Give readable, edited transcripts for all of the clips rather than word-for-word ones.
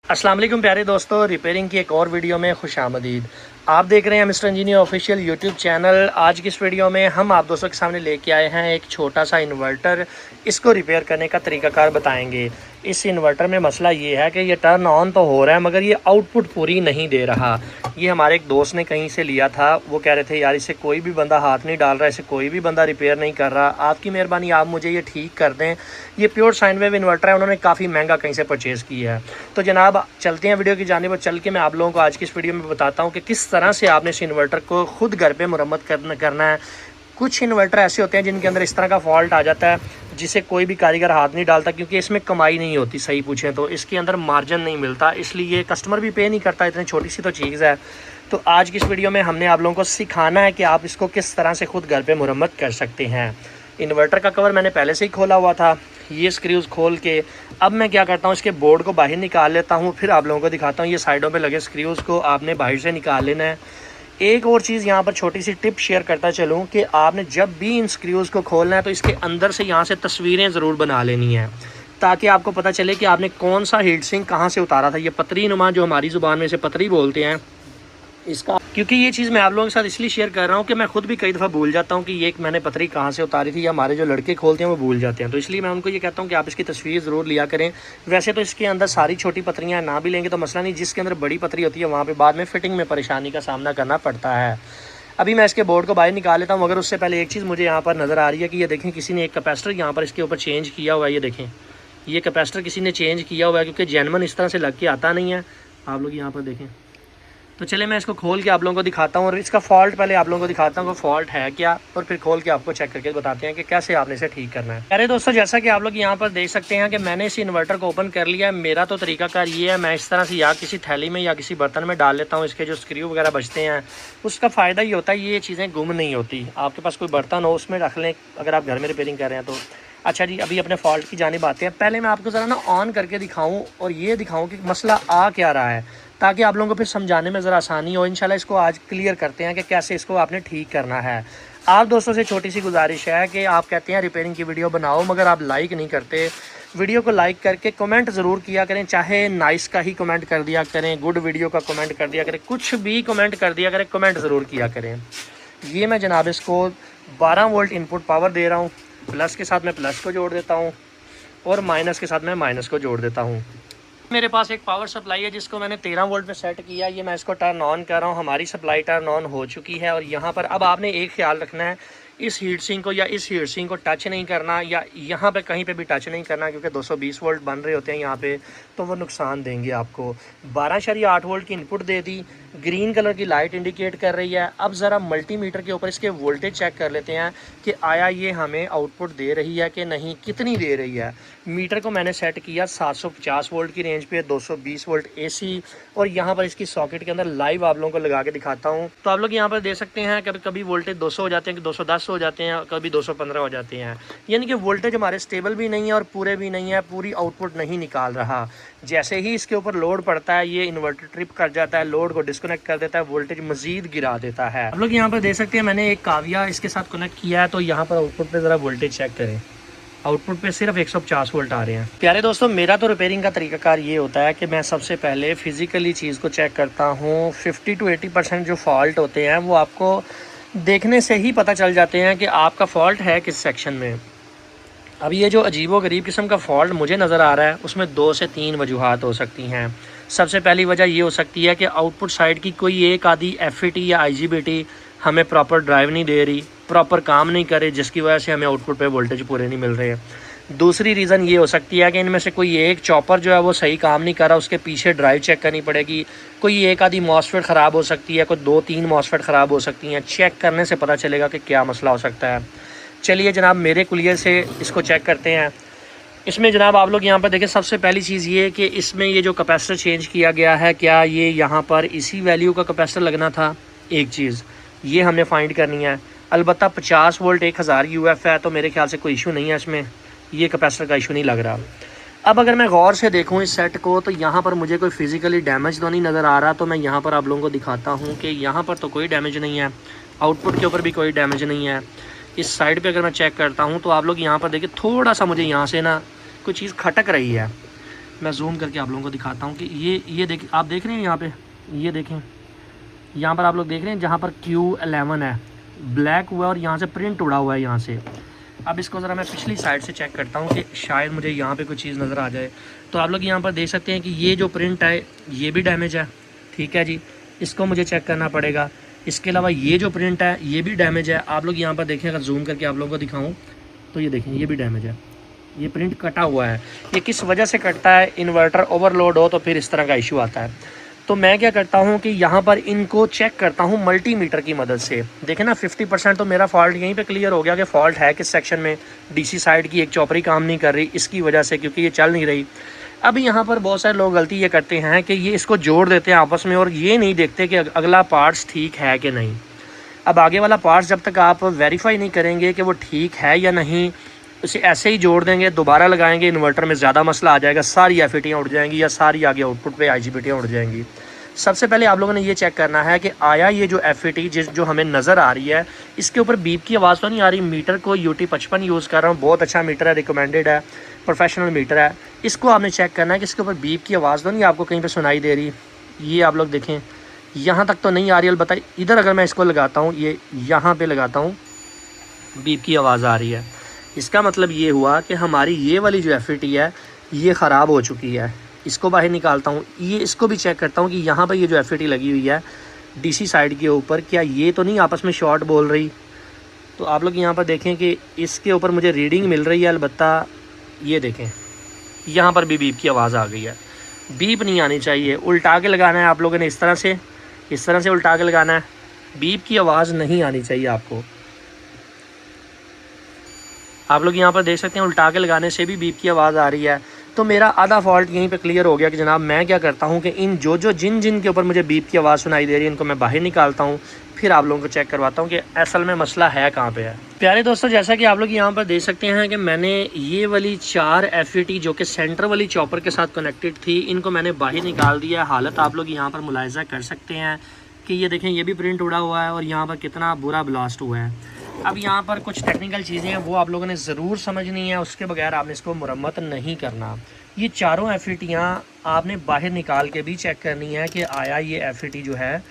अस्सलाम वालेकुम प्यारे दोस्तों, रिपेयरिंग की एक और वीडियो में खुशामदीद। आप देख रहे हैं mister engineer official YouTube channel. आज की इस वीडियो में हम आप दोस्तों के सामने लेके आए हैं एक छोटा सा इन्वर्टर। इसको रिपेयर करने का तरीकाकार बताएंगे। इस इन्वर्टर में मसला ये है कि ये टर्न ऑन तो हो रहा है मगर ये आउटपुट पूरी नहीं दे रहा। ये हमारे एक दोस्त ने कहीं से लिया था, वो कह रहे थे यार इसे कोई भी बंदा हाथ नहीं डाल रहा, इसे कोई भी बंदा रिपेयर नहीं कर रहा, आपकी मेहरबानी आप मुझे ये ठीक कर दें। ये प्योर साइन वेव इन्वर्टर है, उन्होंने काफ़ी महंगा कहीं से परचेज़ किया है। तो जनाब चलते हैं वीडियो की जानिब और चल के मैं आप लोगों को आज की इस वीडियो में बताता हूँ कि किस तरह से आपने इस इन्वर्टर को खुद घर पे मुरम्मत करना है। कुछ इन्वर्टर ऐसे होते हैं जिनके अंदर इस तरह का फॉल्ट आ जाता है जिसे कोई भी कारीगर हाथ नहीं डालता, क्योंकि इसमें कमाई नहीं होती। सही पूछें तो इसके अंदर मार्जिन नहीं मिलता, इसलिए कस्टमर भी पे नहीं करता। इतनी छोटी सी तो चीज़ है। तो आज की इस वीडियो में हमने आप लोगों को सिखाना है कि आप इसको किस तरह से खुद घर पे मुरम्मत कर सकते हैं। इन्वर्टर का कवर मैंने पहले से ही खोला हुआ था। ये स्क्रूज़ खोल के अब मैं क्या करता हूँ, इसके बोर्ड को बाहर निकाल लेता हूँ, फिर आप लोगों को दिखाता हूँ। ये साइडों पे लगे स्क्रूज़ को आपने बाहर से निकाल लेना है। एक और चीज़ यहाँ पर छोटी सी टिप शेयर करता चलूँ कि आपने जब भी इन स्क्रूज़ को खोलना है तो इसके अंदर से यहाँ से तस्वीरें ज़रूर बना लेनी है, ताकि आपको पता चले कि आपने कौन सा हीट सिंक कहाँ से उतारा था। ये पतरी नुमा, जो हमारी ज़ुबान में इसे पतरी बोलते हैं इसका, क्योंकि ये चीज़ मैं आप लोगों के साथ इसलिए शेयर कर रहा हूँ कि मैं खुद भी कई दफ़ा भूल जाता हूँ कि ये मैंने पतरी कहाँ से उतारी थी, या हमारे जो लड़के खोलते हैं वो भूल जाते हैं। तो इसलिए मैं उनको ये कहता हूँ कि आप इसकी तस्वीर ज़रूर लिया करें। वैसे तो इसके अंदर सारी छोटी पतरियाँ ना भी लेंगे तो मसला नहीं, जिसके अंदर बड़ी पतरी होती है वहाँ पर बाद में फिटिंग में परेशानी का सामना करना पड़ता है। अभी मैं इसके बोर्ड को बाहर निकाल लेता हूँ, मगर उससे पहले एक चीज़ मुझे यहाँ पर नज़र आ रही है कि ये देखें किसी ने एक कैपेसिटर यहाँ पर इसके ऊपर चेंज किया हुआ है। ये देखें, ये कैपेसिटर किसी ने चेंज किया हुआ है, क्योंकि जेनवन इस तरह से लग के आता नहीं है। आप लोग यहाँ पर देखें। तो चले मैं इसको खोल के आप लोगों को दिखाता हूँ और इसका फॉल्ट पहले आप लोगों को दिखाता हूँ कि फॉल्ट है क्या, और फिर खोल के आपको चेक करके बताते हैं कि कैसे आपने इसे ठीक करना है। अरे दोस्तों, जैसा कि आप लोग यहाँ पर देख सकते हैं कि मैंने इस इन्वर्टर को ओपन कर लिया है। मेरा तो तरीकाकार ये है, मैं इस तरह से या किसी थैली में या किसी बर्तन में डाल लेता हूँ। इसके जो स्क्रू वगैरह बचते हैं उसका फ़ायदा ये होता है, ये चीज़ें गुम नहीं होती। आपके पास कोई बर्तन हो उसमें रख लें अगर आप घर में रिपेयरिंग कर रहे हैं तो। अच्छा जी, अभी अपने फॉल्ट की जानिब आते हैं। पहले मैं आपको ज़रा ना ऑन करके दिखाऊं और ये दिखाऊं कि मसला आ क्या रहा है, ताकि आप लोगों को फिर समझाने में ज़रा आसानी हो। इंशाल्लाह इसको आज क्लियर करते हैं कि कैसे इसको आपने ठीक करना है। आप दोस्तों से छोटी सी गुजारिश है कि आप कहते हैं रिपेयरिंग की वीडियो बनाओ, मगर आप लाइक नहीं करते। वीडियो को लाइक करके कमेंट ज़रूर किया करें, चाहे नाइस का ही कमेंट कर दिया करें, गुड वीडियो का कमेंट कर दिया करें, कुछ भी कमेंट कर दिया करें, कमेंट ज़रूर किया करें। ये मैं जनाब इसको 12 वोल्ट इनपुट पावर दे रहा हूँ। प्लस के साथ मैं प्लस को जोड़ देता हूँ और माइनस के साथ मैं माइनस को जोड़ देता हूँ। मेरे पास एक पावर सप्लाई है जिसको मैंने 13 वोल्ट में सेट किया। ये मैं इसको टर्न ऑन कर रहा हूँ। हमारी सप्लाई टर्न ऑन हो चुकी है। और यहाँ पर अब आपने एक ख्याल रखना है, इस हीट सिंक को या इस हीट सिंक को टच नहीं करना, या यहाँ पे कहीं पे भी टच नहीं करना, क्योंकि 220 वोल्ट बन रहे होते हैं यहाँ पे, तो वो नुकसान देंगे आपको। 12.8 वोल्ट की इनपुट दे दी, ग्रीन कलर की लाइट इंडिकेट कर रही है। अब ज़रा मल्टीमीटर के ऊपर इसके वोल्टेज चेक कर लेते हैं कि आया ये हमें आउटपुट दे रही है कि नहीं, कितनी दे रही है। मीटर को मैंने सेट किया 750 वोल्ट की रेंज पे, 220 वोल्ट AC। और यहाँ पर इसकी सॉकेट के अंदर लाइव आप लोगों को लगा के दिखाता हूँ। तो आप लोग यहाँ पर देख सकते हैं कभी कभी वोल्टेज 200 हो जाते हैं, 210 हो जाते हैं, कभी 215 हो जाते हैं। यानी कि वोल्टेज हमारे स्टेबल भी नहीं है और पूरे भी नहीं है, पूरी आउटपुट नहीं निकाल रहा। जैसे ही इसके ऊपर लोड पड़ता है ये इन्वर्टर ट्रिप कर जाता है, लोड को डिस्कनेक्ट कर देता है, वोल्टेज मजीद गिरा देता है। आप लोग यहाँ पर देख सकते हैं मैंने एक काविया इसके साथ कनेक्ट किया है। तो यहाँ पर आउटपुट पे ज़रा वोल्टेज चेक करें। आउटपुट पे सिर्फ 150 वोल्ट आ रहे हैं। प्यारे दोस्तों, मेरा तो रिपेयरिंग का तरीकाकार ये होता है कि मैं सबसे पहले फिजिकली चीज़ को चेक करता हूँ। 50 to 80% जो फॉल्ट होते हैं वो आपको देखने से ही पता चल जाते हैं कि आपका फॉल्ट है किस सेक्शन में। अब ये जो अजीबो गरीब किस्म का फॉल्ट मुझे नज़र आ रहा है उसमें 2 से 3 वजूहात हो सकती हैं। सबसे पहली वजह ये हो सकती है कि आउटपुट साइड की कोई एक आधी FET या IGBT हमें प्रॉपर ड्राइव नहीं दे रही, प्रॉपर काम नहीं करे, जिसकी वजह से हमें आउटपुट पे वोल्टेज पूरे नहीं मिल रहे। दूसरी रीज़न ये हो सकती है कि इनमें से कोई एक चॉपर जो है वो सही काम नहीं कर रहा, उसके पीछे ड्राइव चेक करनी पड़ेगी। कोई एक आधी मॉसफेट ख़राब हो सकती है, कोई 2-3 मॉसफेट ख़राब हो सकती हैं। चेक करने से पता चलेगा कि क्या मसला हो सकता है। चलिए जनाब मेरे कुलियर से इसको चेक करते हैं। इसमें जनाब आप लोग यहाँ पर देखें, सबसे पहली चीज़ ये कि इसमें ये जो कैपेसिटर चेंज किया गया है, क्या ये यहाँ पर इसी वैल्यू का कैपेसिटर लगना था? एक चीज़ ये हमने फाइंड करनी है। अलबत्ता 50 वोल्ट 1000 UF है, तो मेरे ख्याल से कोई इशू नहीं है इसमें, ये कैपेसिटर का इशू नहीं लग रहा। अब अगर मैं गौर से देखूँ इस सेट को तो यहाँ पर मुझे कोई फिज़िकली डैमेज तो नहीं नज़र आ रहा। तो मैं यहाँ पर आप लोगों को दिखाता हूँ कि यहाँ पर तो कोई डैमेज नहीं है, आउटपुट के ऊपर भी कोई डैमेज नहीं है। इस साइड पे अगर मैं चेक करता हूँ तो आप लोग यहाँ पर देखिए, थोड़ा सा मुझे यहाँ से ना कोई चीज़ खटक रही है। मैं जूम करके आप लोगों को दिखाता हूँ कि ये देख, आप देख रहे हैं यहाँ पे, ये देखें यहाँ पर आप लोग देख रहे हैं जहाँ पर Q11 है ब्लैक हुआ है और यहाँ से प्रिंट उड़ा हुआ है यहाँ से। अब इसको ज़रा मैं पिछली साइड से चेक करता हूँ कि शायद मुझे यहाँ पे कोई चीज़ नज़र आ जाए। तो आप लोग यहाँ पर देख सकते हैं कि ये जो प्रिंट है ये भी डैमेज है, ठीक है जी, इसको मुझे चेक करना पड़ेगा। इसके अलावा ये जो प्रिंट है ये भी डैमेज है। आप लोग यहाँ पर देखें, अगर जूम करके आप लोगों को दिखाऊँ तो ये देखें ये भी डैमेज है, ये प्रिंट कटा हुआ है। ये किस वजह से कटता है, इन्वर्टर ओवरलोड हो तो फिर इस तरह का इशू आता है। तो मैं क्या करता हूँ कि यहाँ पर इनको चेक करता हूँ मल्टीमीटर की मदद से। देखें ना 50% तो मेरा फॉल्ट यहीं पे क्लियर हो गया कि फॉल्ट है किस सेक्शन में। डीसी साइड की एक चॉपरी काम नहीं कर रही इसकी वजह से, क्योंकि ये चल नहीं रही। अब यहाँ पर बहुत सारे लोग गलती ये करते हैं कि ये इसको जोड़ देते हैं आपस में और ये नहीं देखते कि अगला पार्ट्स ठीक है कि नहीं। अब आगे वाला पार्ट्स जब तक आप वेरीफाई नहीं करेंगे कि वो ठीक है या नहीं, उसे ऐसे ही जोड़ देंगे, दोबारा लगाएंगे, इन्वर्टर में ज़्यादा मसला आ जाएगा, सारी एफईटियाँ उड़ जाएंगी या सारी आगे आउटपुट पे आईजीबीटियाँ उड़ जाएंगी। सबसे पहले आप लोगों ने ये चेक करना है कि आया ये जो एफईटी जो हमें नज़र आ रही है इसके ऊपर बीप की आवाज़ तो नहीं आ रही। मीटर को UT55 यूज़ कर रहा हूँ, बहुत अच्छा मीटर है, रिकमेंडेड है, प्रोफेशनल मीटर है। इसको आपने चेक करना है कि इसके ऊपर बीप की आवाज़ तो नहीं आपको कहीं पर सुनाई दे रही। ये आप लोग देखें यहाँ तक तो नहीं आ रही, अलबत्ता इधर अगर मैं इसको लगाता हूँ, ये यहाँ पर लगाता हूँ, बीप की आवाज़ आ रही है। इसका मतलब ये हुआ कि हमारी ये वाली जो एफईटी है ये ख़राब हो चुकी है। इसको बाहर निकालता हूँ, ये इसको भी चेक करता हूँ कि यहाँ पर ये जो एफईटी लगी हुई है डीसी साइड के ऊपर, क्या ये तो नहीं आपस में शॉर्ट बोल रही। तो आप लोग यहाँ पर देखें कि इसके ऊपर मुझे रीडिंग मिल रही है, अलबत्ता ये देखें यहाँ पर भी बीप की आवाज़ आ गई है। बीप नहीं आनी चाहिए, उल्टा के लगाना है आप लोगों ने, इस तरह से उल्टा के लगाना है। बीप की आवाज़ नहीं आनी चाहिए आपको। आप लोग यहाँ पर देख सकते हैं उल्टा के लगाने से भी बीप की आवाज़ आ रही है। तो मेरा आधा फॉल्ट यहीं पे क्लियर हो गया कि जनाब मैं क्या करता हूँ कि इन जिन के ऊपर मुझे बीप की आवाज़ सुनाई दे रही है इनको मैं बाहर निकालता हूँ, फिर आप लोगों को चेक करवाता हूँ कि असल में मसला है कहाँ पे है। प्यारे दोस्तों, जैसा कि आप लोग यहाँ पर देख सकते हैं कि मैंने ये वाली 4 एफईटी जो कि सेंटर वाली चॉपर के साथ कनेक्टेड थी, इनको मैंने बाहर निकाल दिया है। हालत आप लोग यहाँ पर मुलाहिजा कर सकते हैं कि ये देखें ये भी प्रिंट उड़ा हुआ है और यहाँ पर कितना बुरा ब्लास्ट हुआ है। अब यहाँ पर कुछ टेक्निकल चीज़ें हैं वो आप लोगों ने ज़रूर समझनी है, उसके बगैर आपने इसको मुरम्मत नहीं करना। ये चारों एफईटियाँ आपने बाहर निकाल के भी चेक करनी है कि आया ये एफईटी जो है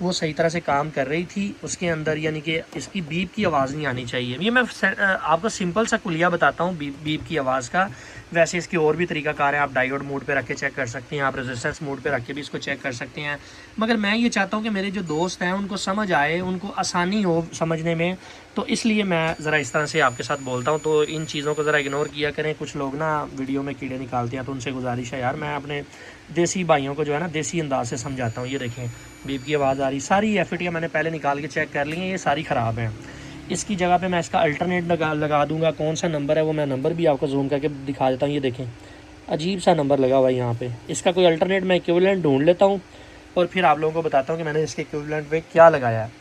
वो सही तरह से काम कर रही थी उसके अंदर, यानी कि इसकी बीप की आवाज़ नहीं आनी चाहिए। ये मैं आपको सिंपल सा कुलिया बताता हूँ बीप की आवाज़ का। वैसे इसकी और भी तरीकाकार है, आप डायोड मोड पे रख के चेक कर सकते हैं, आप रेजिस्टेंस मोड पे रख के भी इसको चेक कर सकते हैं। मगर मैं ये चाहता हूँ कि मेरे जो दोस्त हैं उनको समझ आए, उनको आसानी हो समझने में, तो इसलिए मैं ज़रा इस तरह से आपके साथ बोलता हूँ। तो इन चीज़ों को ज़रा इग्नोर किया करें। कुछ लोग ना वीडियो में कीड़े निकालते हैं, तो उनसे गुजारिश है यार, मैं अपने देसी भाइयों को जो है ना देसी अंदाज से समझाता हूँ। ये देखें बीप की आवाज़ आ रही, सारी एफईटियाँ मैंने पहले निकाल के चेक कर ली हैं, ये सारी ख़राब हैं। इसकी जगह पे मैं इसका अल्टरनेट लगा दूंगा। कौन सा नंबर है वो मैं नंबर भी आपको जूम करके दिखा देता हूँ। ये देखें अजीब सा नंबर लगा हुआ है यहाँ पे। इसका कोई अल्टरनेट मैं इक्विवेलेंट ढूंढ लेता हूँ और फिर आप लोगों को बताता हूँ कि मैंने इसके इक्विवेलेंट पे क्या लगाया है।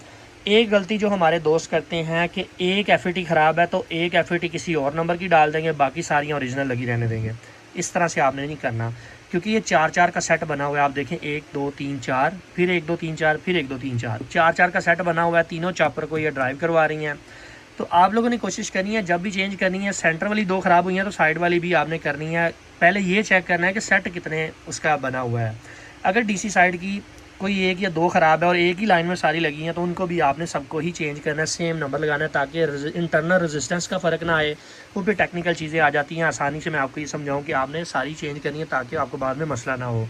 एक गलती जो हमारे दोस्त करते हैं कि एक एफईटी ख़राब है तो एक एफईटी किसी और नंबर की डाल देंगे, बाकी सारी ओरिजिनल लगी रहने देंगे। इस तरह से आपने नहीं करना, क्योंकि ये 4-4 का सेट बना हुआ है। आप देखें 1 2 3 4, फिर 1 2 3 4, फिर 1 2 3 4, 4-4 का सेट बना हुआ है। तीनों चॉपर को ये ड्राइव करवा रही हैं। तो आप लोगों ने कोशिश करनी है जब भी चेंज करनी है, सेंटर वाली 2 ख़राब हुई हैं तो साइड वाली भी आपने करनी है। पहले ये चेक करना है कि सेट कितने उसका बना हुआ है। अगर डीसी साइड की कोई 1 या 2 ख़राब है और एक ही लाइन में सारी लगी हैं तो उनको भी आपने सबको ही चेंज करना है, सेम नंबर लगाना है, ताकि इंटरनल रेजिस्टेंस का फ़र्क ना आए। वो भी टेक्निकल चीज़ें आ जाती हैं, आसानी से मैं आपको ये समझाऊँ कि आपने सारी चेंज करनी है ताकि आपको बाद में मसला ना हो।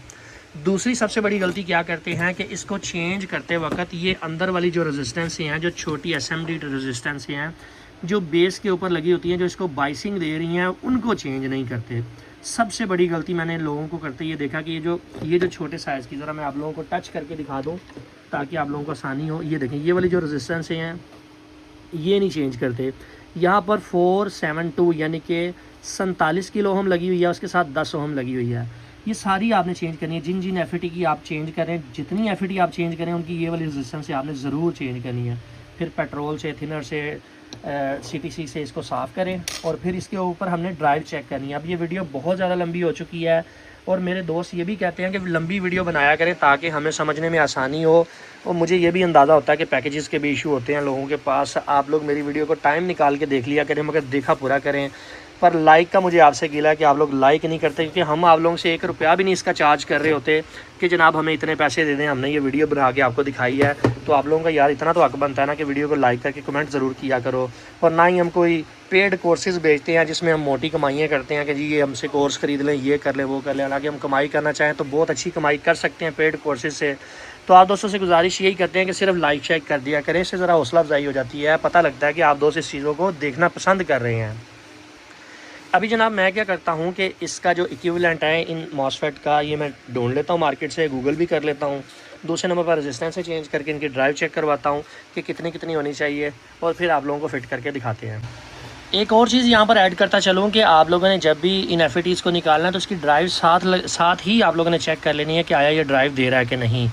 दूसरी सबसे बड़ी गलती क्या करते हैं कि इसको चेंज करते वक्त ये अंदर वाली जो रेजिस्टेंस हैं, जो छोटी SMD रेजिस्टेंस हैं जो बेस के ऊपर लगी होती हैं, जो इसको बाइसिंग दे रही हैं, उनको चेंज नहीं करते। सबसे बड़ी गलती मैंने लोगों को करते ये देखा कि ये जो छोटे साइज़ की, ज़रा मैं आप लोगों को टच करके दिखा दूँ ताकि आप लोगों को आसानी हो। ये देखें ये वाली जो रेजिस्टेंस हैं ये नहीं चेंज करते। यहाँ पर 472 यानी कि 47 किलो ओम लगी हुई है, उसके साथ 10 ओम लगी हुई है। ये सारी आपने चेंज करनी है। जिन एफईटी की आप चेंज करें, जितनी एफईटी आप चेंज करें उनकी ये वाली रेजिस्टेंस से आपने ज़रूर चेंज करनी है। फिर पेट्रोल से, थिनर से, CTC से इसको साफ़ करें और फिर इसके ऊपर हमने ड्राइव चेक करनी है। अब ये वीडियो बहुत ज़्यादा लंबी हो चुकी है और मेरे दोस्त ये भी कहते हैं कि लंबी वीडियो बनाया करें ताकि हमें समझने में आसानी हो। और मुझे ये भी अंदाज़ा होता है कि पैकेजेस के भी इशू होते हैं लोगों के पास। आप लोग मेरी वीडियो को टाइम निकाल के देख लिया करें, मगर देखा पूरा करें। पर लाइक का मुझे आपसे गिला है कि आप लोग लाइक नहीं करते, क्योंकि हम आप लोगों से 1 रुपया भी नहीं इसका चार्ज कर रहे होते कि जनाब हमें इतने पैसे दे दें, हमने ये वीडियो बना के आपको दिखाई है। तो आप लोगों का यार इतना तो हक बनता है ना कि वीडियो को लाइक करके कमेंट ज़रूर किया करो। और ना ही हम कोई पेड कोर्सेज़ बेचते हैं जिसमें हम मोटी कमाइयाँ करते हैं कि जी ये हमसे कोर्स ख़रीद लें, ये कर लें, वो कर लें। हालांकि हम कमाई करना चाहें तो बहुत अच्छी कमाई कर सकते हैं पेड कोर्सेज़ से। तो आप दोस्तों से गुजारिश यही करते हैं कि सिर्फ लाइक शेक कर दिया करें, इससे ज़रा हौसला अफजाई हो जाती है, पता लगता है कि आप दोस्त इस चीज़ों को देखना पसंद कर रहे हैं। अभी जनाब मैं क्या करता हूँ कि इसका जो इक्विवेलेंट है इन मॉसफेट का, ये मैं ढूंढ लेता हूँ मार्केट से, गूगल भी कर लेता हूँ। दूसरे नंबर पर रेजिस्टेंस से चेंज करके इनकी ड्राइव चेक करवाता हूँ कि कितनी कितनी होनी चाहिए, और फिर आप लोगों को फिट करके दिखाते हैं। एक और चीज़ यहाँ पर ऐड करता चलूँ कि आप लोगों ने जब भी इन एफईटीज़ को निकालना है तो उसकी ड्राइव साथ ही आप लोगों ने चेक कर लेनी है कि आया ये ड्राइव दे रहा है कि नहीं।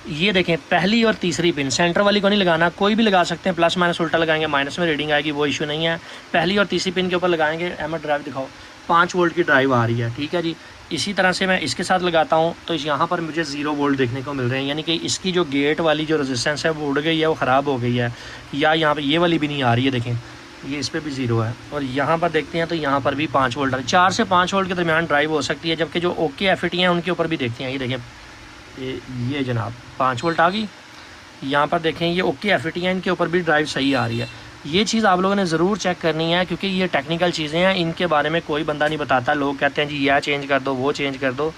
ये देखें, पहली और तीसरी पिन सेंटर वाली को नहीं लगाना, कोई भी लगा सकते हैं, प्लस माइनस उल्टा लगाएंगे माइनस में रीडिंग आएगी, वो इशू नहीं है। पहली और तीसरी पिन के ऊपर लगाएंगे, अहमद ड्राइव दिखाओ, 5 वोल्ट की ड्राइव आ रही है, ठीक है जी। इसी तरह से मैं इसके साथ लगाता हूँ तो यहाँ पर मुझे 0 वोल्ट देखने को मिल रहे हैं, यानी कि इसकी जो गेट वाली जो रेजिस्टेंस है वो उड़ गई है, वो ख़राब हो गई है। या यहाँ पर ये वाली भी नहीं आ रही है, देखें ये इस पर भी 0 है। और यहाँ पर देखते हैं तो यहाँ पर भी 5 वोल्ट है, 4 से 5 वोल्ट के दरमियान ड्राइव हो सकती है। जबकि जो ओके एफईटी हैं उनके ऊपर भी देखते हैं, ये देखें ये जनाब 5 वोल्ट आ गई। यहाँ पर देखें ये ओके एफईटी हैं, इनके ऊपर भी ड्राइव सही आ रही है। ये चीज़ आप लोगों ने ज़रूर चेक करनी है, क्योंकि ये टेक्निकल चीज़ें हैं, इनके बारे में कोई बंदा नहीं बताता। लोग कहते हैं जी यह चेंज कर दो, वो चेंज कर दो,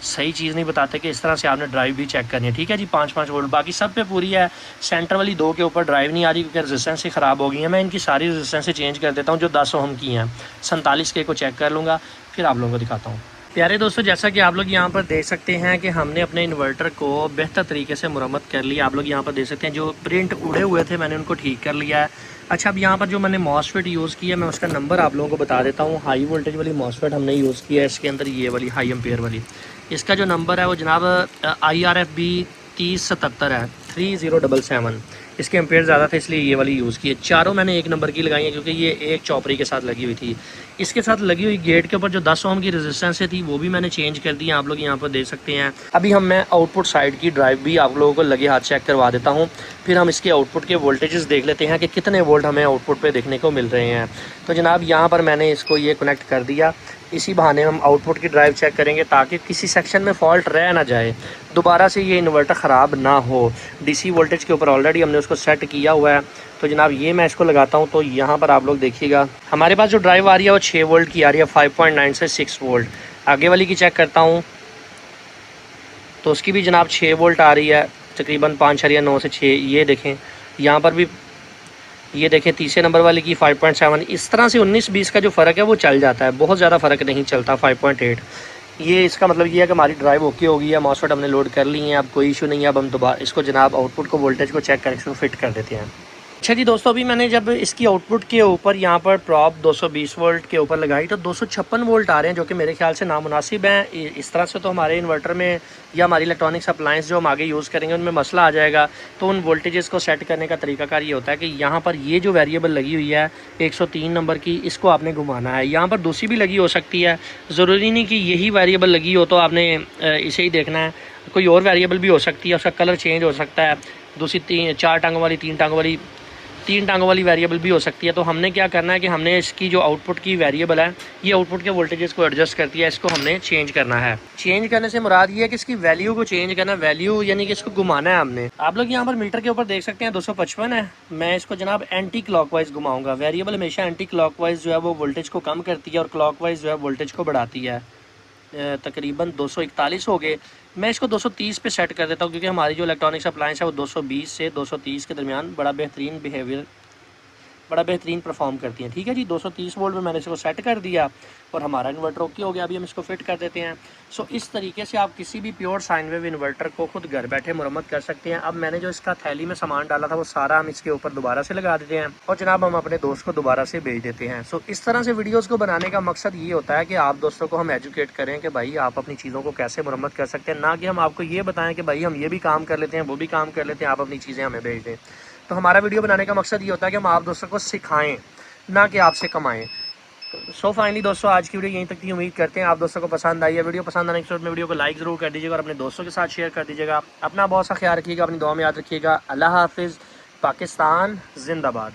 सही चीज़ नहीं बताते कि इस तरह से आपने ड्राइव भी चेक करनी है, ठीक है जी। 5-5 वोल्ट बाकी सब पे पूरी है। सेंटर वाली 2 के ऊपर ड्राइव नहीं आ रही क्योंकि रेजिस्टेंस ही ख़राब हो गई है। मैं इनकी सारी रेजिस्टेंस चेंज कर देता हूँ जो 10 ओम की हैं। 47 के को चेक कर लूँगा, फिर आप लोगों को दिखाता हूँ। प्यारे दोस्तों, जैसा कि आप लोग यहाँ पर देख सकते हैं कि हमने अपने इन्वर्टर को बेहतर तरीके से मुरम्मत कर लिया। आप लोग यहाँ पर देख सकते हैं जो प्रिंट उड़े हुए थे मैंने उनको ठीक कर लिया है। अच्छा, अब यहाँ पर जो मैंने मॉसफेट यूज़ किया है मैं उसका नंबर आप लोगों को बता देता हूँ। हाई वोल्टेज वाली मॉसफेट हमने यूज़ किया है इसके अंदर, ये वाली हाई एम्पेयर वाली। इसका जो नंबर है वो जनाब IRFB 3077 है, 3077। इसके एम्पेयर ज़्यादा थे इसलिए ये वाली यूज़ की है। चारों मैंने 1 नंबर की लगाई है क्योंकि ये एक चॉपरी के साथ लगी हुई थी। इसके साथ लगी हुई गेट के ऊपर जो 10 ओम की रेजिस्टेंस थी वो भी मैंने चेंज कर दी है, आप लोग यहाँ पर देख सकते हैं। अभी मैं आउटपुट साइड की ड्राइव भी आप लोगों को लगे हाथ चेक करवा देता हूँ, फिर हम इसके आउटपुट के वोल्टेजेस देख लेते हैं कि कितने वोल्ट हमें आउटपुट पे देखने को मिल रहे हैं। तो जनाब यहाँ पर मैंने इसको ये कनेक्ट कर दिया। इसी बहाने हम आउटपुट की ड्राइव चेक करेंगे ताकि किसी सेक्शन में फॉल्ट रह ना जाए, दोबारा से ये इन्वर्टर ख़राब ना हो। DC वोल्टेज के ऊपर ऑलरेडी हमने उसको सेट किया हुआ है। तो जनाब ये मैं इसको लगाता हूँ तो यहाँ पर आप लोग देखिएगा हमारे पास जो ड्राइव आ रही है वो 6 वोल्ट की आ रही है, 5.9 से 6 वोल्ट। आगे वाली की चेक करता हूँ तो उसकी भी जनाब 6 वोल्ट आ रही है, तकरीबन 5.9 से 6। ये देखें यहाँ पर भी, ये देखें तीसरे नंबर वाले की 5.7। इस तरह से 19-20 का जो फ़र्क है वो चल जाता है, बहुत ज़्यादा फ़र्क नहीं चलता। 5.8 ये इसका मतलब ये है कि हमारी ड्राइव ओके हो गई है, मॉसफेट हमने लोड कर ली है, अब कोई इशू नहीं है। अब हम दोबारा इसको जनाब आउटपुट को वोल्टेज को चेक करके इसको फिट कर देते हैं। अच्छा जी दोस्तों, अभी मैंने जब इसकी आउटपुट के ऊपर यहाँ पर प्रॉप 220 वोल्ट के ऊपर लगाई तो 256 वोल्ट आ रहे हैं, जो कि मेरे ख्याल से नामुनासिब हैं। इस तरह से तो हमारे इन्वर्टर में या हमारी इलेक्ट्रॉनिक्स अप्लायंस जो हम आगे यूज़ करेंगे उनमें मसला आ जाएगा। तो उन वोल्टेजेस को सेट करने का तरीकाकार ये होता है कि यहाँ पर ये जो वेरिएबल लगी हुई है 103 नंबर की, इसको आपने घुमाना है। यहाँ पर दूसरी भी लगी हो सकती है, ज़रूरी नहीं कि यही वेरिएबल लगी हो तो आपने इसे ही देखना है। कोई और वेरिएबल भी हो सकती है, उसका कलर चेंज हो सकता है। दूसरी 4 टांगों वाली, 3 टांगों वाली, 3 टांगों वाली वेरिएबल भी हो सकती है। तो हमने क्या करना है कि हमने इसकी जो आउटपुट की वेरिएबल है ये आउटपुट के वोल्टेजेस को एडजस्ट करती है, इसको हमने चेंज करना है। चेंज करने से मुराद ये है कि इसकी वैल्यू को चेंज करना, वैल्यू यानी कि इसको घुमाना है हमने। आप लोग यहाँ पर मीटर के ऊपर देख सकते हैं 255 है। मैं इसको जनाब एंटी क्लॉकवाइज घुमाऊंगा। वेरिएबल हमेशा एंटी क्लॉकवाइज जो है वो वोल्टेज को कम करती है और क्लॉकवाइज जो है वोल्टेज को बढ़ाती है। तकरीबन 241 हो गए। मैं इसको 230 पे सेट कर देता हूँ क्योंकि हमारी जो इलेक्ट्रॉनिक्स अप्लायंस है वो 220 से 230 के दरमियान बड़ा बेहतरीन परफॉर्म करती हैं। ठीक है जी, 230 वोल्ट में मैंने इसको सेट कर दिया और हमारा इन्वर्टर ओके हो गया। अभी हम इसको फिट कर देते हैं। सो इस तरीके से आप किसी भी प्योर साइन वेव इन्वर्टर को खुद घर बैठे मुरम्मत कर सकते हैं। अब मैंने जो इसका थैली में सामान डाला था वो सारा हम इसके ऊपर दोबारा से लगा देते हैं और जनाब हम अपने दोस्त को दोबारा से भेज देते हैं। सो इस तरह से वीडियोज़ को बनाने का मकसद ये होता है कि आप दोस्तों को हम एजुकेट करें कि भाई आप अपनी चीज़ों को कैसे मुरम्मत कर सकते हैं, ना कि हम आपको ये बताएं कि भाई हम ये भी काम कर लेते हैं, वो भी काम कर लेते हैं, आप अपनी चीज़ें हमें भेज दें। तो हमारा वीडियो बनाने का मकसद ये होता है कि हम आप दोस्तों को सिखाएं, ना कि आपसे कमाएं। सो फाइनली दोस्तों, आज की वीडियो यहीं तक थी। उम्मीद करते हैं आप दोस्तों को पसंद आई है। वीडियो पसंद आने के बाद में वीडियो को लाइक ज़रूर कर दीजिएगा और अपने दोस्तों के साथ शेयर कर दीजिएगा। अपना बहुत सा ख्याल रखिएगा, अपनी दुआ में याद रखिएगा। अल्लाह हाफिज़। पाकिस्तान जिंदाबाद।